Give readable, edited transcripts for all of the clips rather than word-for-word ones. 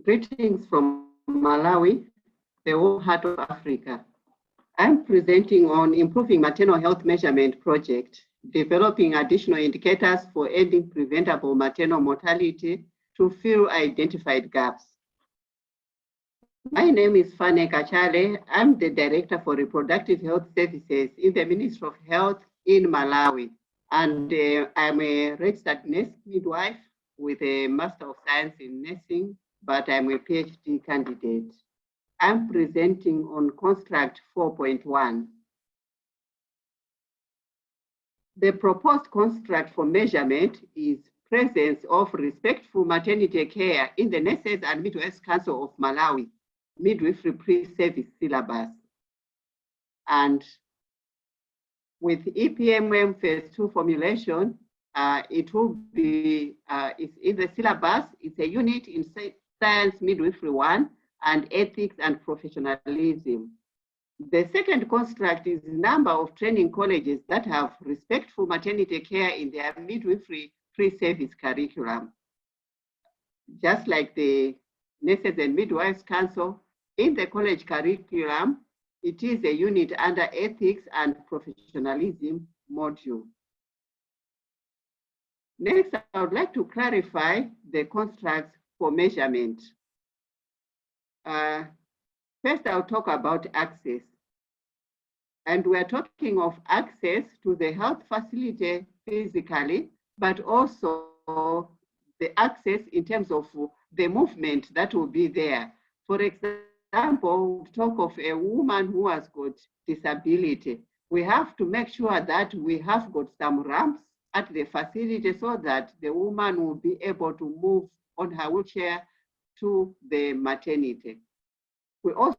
Greetings from Malawi, the warm heart of Africa. I'm presenting on improving maternal health measurement project, developing additional indicators for ending preventable maternal mortality to fill identified gaps. My name is Fannie Kachale. I'm the Director for Reproductive Health Services in the Ministry of Health in Malawi. And I'm a registered nurse midwife with a Master of Science in Nursing, but I'm a PhD candidate. I'm presenting on construct 4.1. The proposed construct for measurement is presence of respectful maternity care in the Nurses and Midwives Council of Malawi midwifery pre-service syllabus. And with EPMM phase 2 formulation, it will be it's in the syllabus. It's a unit in Science Midwifery 1 and Ethics and Professionalism. The second construct is the number of training colleges that have respectful maternity care in their midwifery pre-service curriculum. Just like the Nurses and Midwives Council, in the college curriculum, it is a unit under Ethics and Professionalism module. Next, I would like to clarify the constructs for measurement. First, I'll talk about access. And we're talking of access to the health facility physically, but also the access in terms of the movement that will be there. For example, we talk of a woman who has got disability. We have to make sure that we have got some ramps at the facility so that the woman will be able to move on her wheelchair to the maternity. We also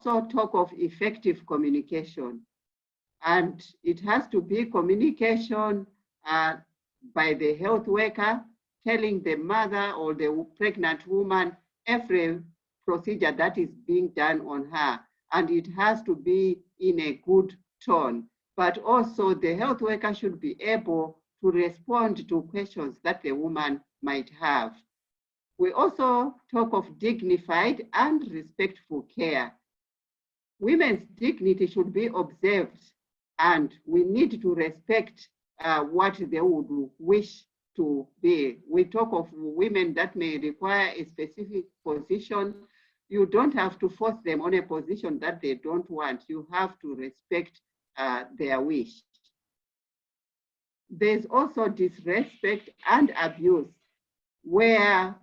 talk of effective communication, and it has to be communication by the health worker telling the mother or the pregnant woman every procedure that is being done on her, and it has to be in a good tone. But also the health worker should be able to respond to questions that the woman might have. We also talk of dignified and respectful care. Women's dignity should be observed, and we need to respect what they would wish to be. We talk of women that may require a specific position. You don't have to force them on a position that they don't want. You have to respect their wish. There's also disrespect and abuse, where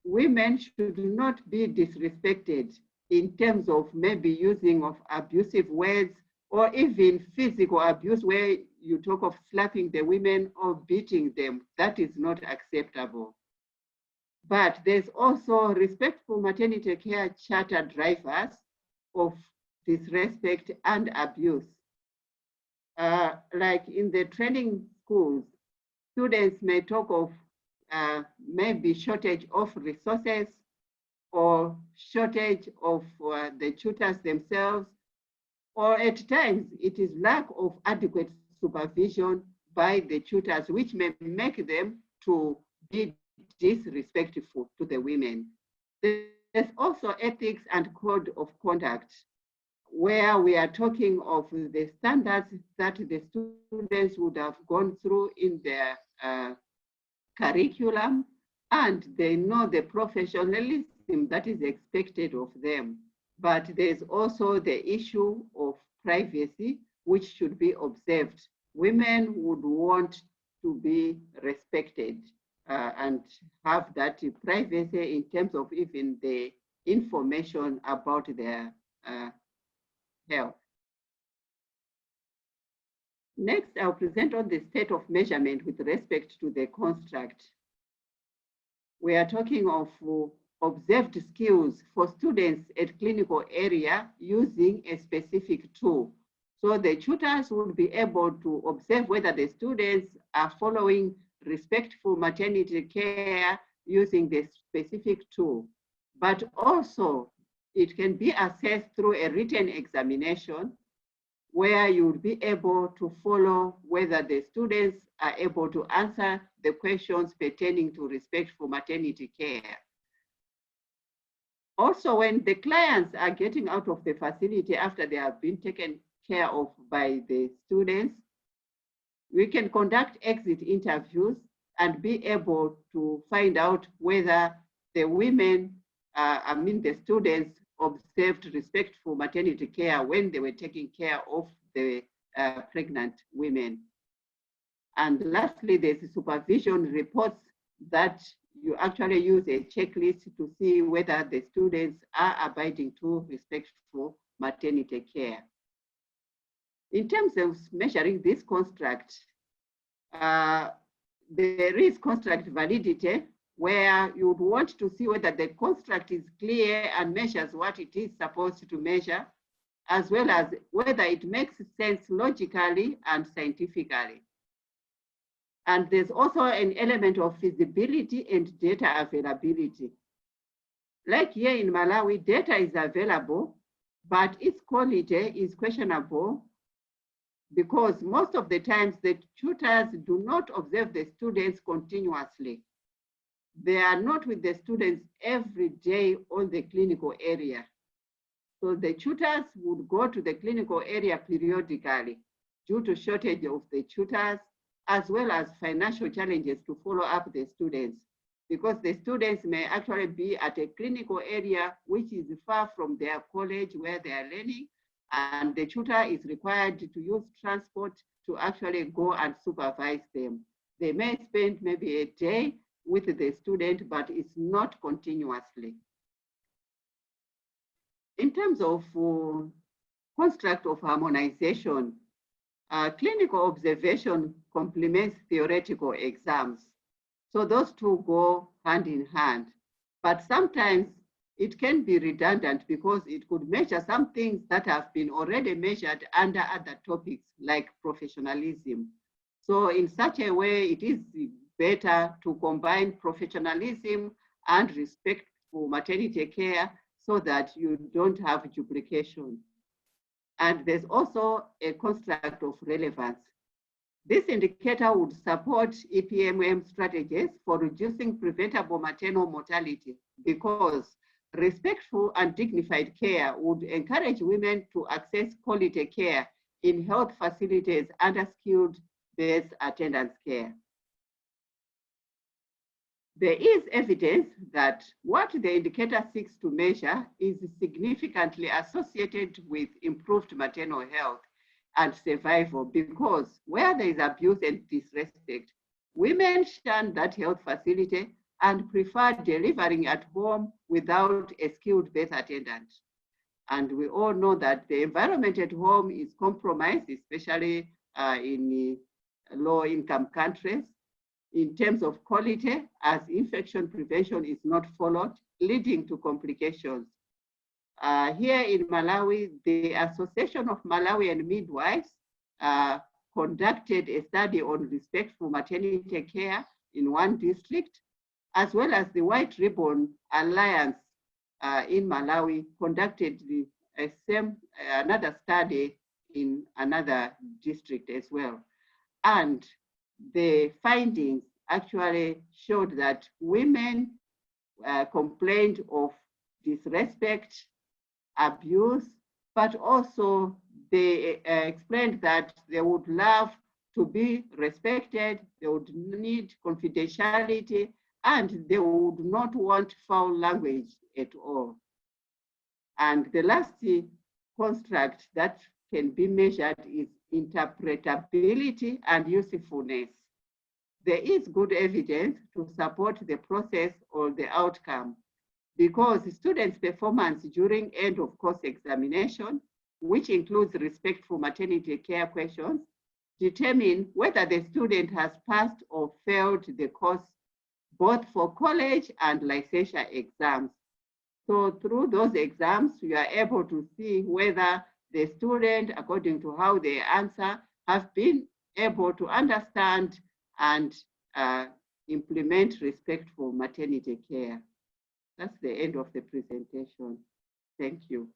women should not be disrespected in terms of maybe using of abusive words or even physical abuse, where you talk of slapping the women or beating them. That is not acceptable. But there's also respectful maternity care charter drivers of disrespect and abuse. Like in the training schools, students may talk of maybe shortage of resources or shortage of the tutors themselves, or at times it is lack of adequate supervision by the tutors, which may make them to be disrespectful to the women. There's also ethics and code of conduct, where we are talking of the standards that the students would have gone through in their curriculum, and they know the professionalism that is expected of them. But there's also the issue of privacy, which should be observed. Women would want to be respected and have that privacy in terms of even the information about their health. Next, I'll present on the state of measurement with respect to the construct. We are talking of observed skills for students at clinical area using a specific tool. So the tutors will be able to observe whether the students are following respectful maternity care using the specific tool. But also, it can be assessed through a written examination, where you'll be able to follow whether the students are able to answer the questions pertaining to respectful maternity care. Also, when the clients are getting out of the facility after they have been taken care of by the students, we can conduct exit interviews and be able to find out whether the women, the students observed respectful maternity care when they were taking care of the pregnant women. And lastly, there's supervision reports that you actually use a checklist to see whether the students are abiding to respectful maternity care. In terms of measuring this construct, there is construct validity, where you would want to see whether the construct is clear and measures what it is supposed to measure, as well as whether it makes sense logically and scientifically. And there's also an element of feasibility and data availability. Like here in Malawi, data is available, but its quality is questionable because most of the times the tutors do not observe the students continuously. They are not with the students every day on the clinical area. So the tutors would go to the clinical area periodically due to shortage of the tutors, as well as financial challenges to follow up the students, because the students may actually be at a clinical area which is far from their college where they are learning, and the tutor is required to use transport to actually go and supervise them. They may spend maybe a day with the student, but it's not continuously. In terms of construct of harmonization, clinical observation complements theoretical exams. So those two go hand in hand. But sometimes it can be redundant because it could measure some things that have been already measured under other topics like professionalism. So in such a way, it is better to combine professionalism and respect for maternity care so that you don't have duplication. And there's also a construct of relevance. This indicator would support EPMM strategies for reducing preventable maternal mortality because respectful and dignified care would encourage women to access quality care in health facilities under skilled birth attendance care. There is evidence that what the indicator seeks to measure is significantly associated with improved maternal health and survival, because where there is abuse and disrespect, women shun that health facility and prefer delivering at home without a skilled birth attendant. And we all know that the environment at home is compromised, especially in low-income countries, in terms of quality, as infection prevention is not followed, leading to complications. Here in Malawi, the Association of Malawian Midwives conducted a study on respectful maternity care in one district, as well as the White Ribbon Alliance in Malawi conducted another study in another district as well. And the findings actually showed that women complained of disrespect, abuse, but also they explained that they would love to be respected, they would need confidentiality, and they would not want foul language at all. And the last construct that can be measured is interpretability and usefulness. There is good evidence to support the process or the outcome because students' performance during end of course examination, which includes respectful maternity care questions, determine whether the student has passed or failed the course, both for college and licensure exams. So through those exams, you are able to see whether the student, according to how they answer, have been able to understand and implement respectful maternity care. That's the end of the presentation. Thank you.